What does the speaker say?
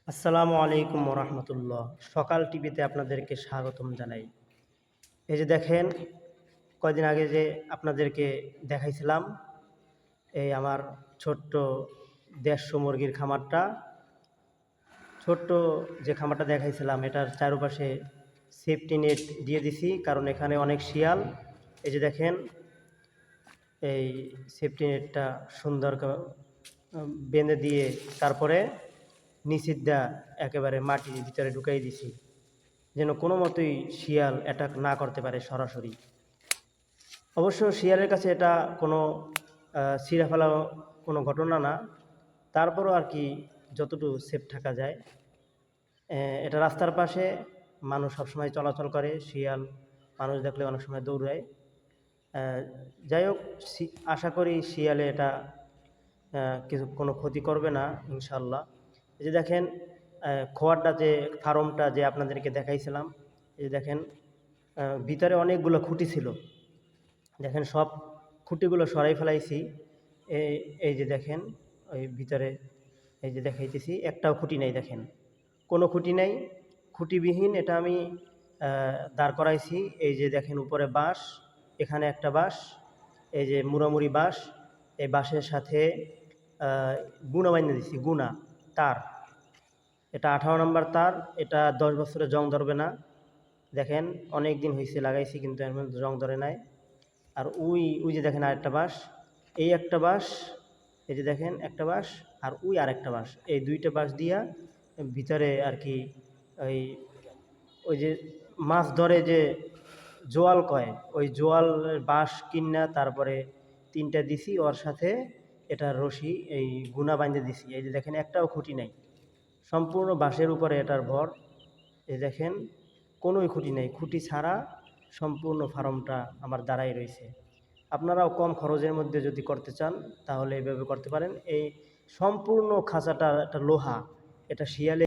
আসসালামু আলাইকুম রহমতুল্লাহ। সকাল টিভিতে আপনাদেরকে স্বাগতম জানাই। এই যে দেখেন, কয়দিন আগে যে আপনাদেরকে দেখাইছিলাম এই আমার ছোট্ট ১৫০ মুরগির খামারটা, ছোট্ট যে খামারটা দেখাইছিলাম এটার চারপাশে সেফটি নেট দিয়ে দিছি, কারণ এখানে অনেক শিয়াল। এই যে দেখেন, এই সেফটি নেটটা সুন্দর বেঁধে দিয়ে তারপরে নিষিদ্ধা একেবারে মাটির ভিতরে ঢুকাই দিছি, যেন কোনো মতোই শিয়াল অ্যাটাক না করতে পারে সরাসরি। অবশ্য শিয়ালের কাছে এটা কোনো ছিঁড়ে ফেলা কোনো ঘটনা না, তারপরও আর কি যতটুকু সেফ থাকা যায়। এটা রাস্তার পাশে, মানুষ সবসময় চলাচল করে, শিয়াল মানুষ দেখলে অনেক সময় দৌড়ায়। যাই হোক, আশা করি শিয়ালে এটা কিছু কোনো ক্ষতি করবে না ইনশাল্লাহ। এই যে দেখেন, খোয়ারটা যে ফার্মটা যে আপনাদেরকে দেখাইছিলাম, এই যে দেখেন, ভিতরে অনেকগুলো খুঁটি ছিল। দেখেন সব খুঁটিগুলো সরাই ফেলাইছি। এই যে দেখেন, ওই ভিতরে এই যে দেখাইতেছি, একটাও খুঁটি নেই। দেখেন কোনো খুঁটি নেই, খুঁটিবিহীন এটা আমি দাঁড় করাইছি। এই যে দেখেন উপরে বাঁশ, এখানে একটা বাঁশ, এই যে মুড়ামুড়ি বাঁশ, এই বাঁশের সাথে গুণা বানিয়ে দিছি, গুণা তার। এটা 18 নম্বর তার, এটা 10 বছরে জং ধরবে না। দেখেন অনেক দিন হয়েছে লাগাইছি, কিন্তু এর মধ্যে জং ধরে নাই। আর ওই ওই যে দেখেন আরেকটা বাঁশ, এই একটা বাঁশ, এই যে দেখেন একটা বাঁশ, আর ওই আরেকটা বাঁশ, এই দুইটা বাঁশ দিয়া ভিতরে আর কি ওই ওই যে মাছ ধরে যে জোয়াল কয়, ওই জোয়াল বাঁশ কিনা তারপরে 3টা দিছি, ওর সাথে এটা রশি এই গুণা বাঁধে দিছি। এই যে দেখেন একটাও খুঁটি নাই, সম্পূর্ণ বাঁশের উপরে এটার ভর। এই দেখেন কোনোই খুঁটি নেই, খুঁটি ছাড়া সম্পূর্ণ ফার্মটা আমার দ্বারাই রয়েছে। আপনারাও কম খরচের মধ্যে যদি করতে চান তাহলে এইভাবে করতে পারেন। এই সম্পূর্ণ খাঁচাটা একটা লোহা, এটা শিয়ালে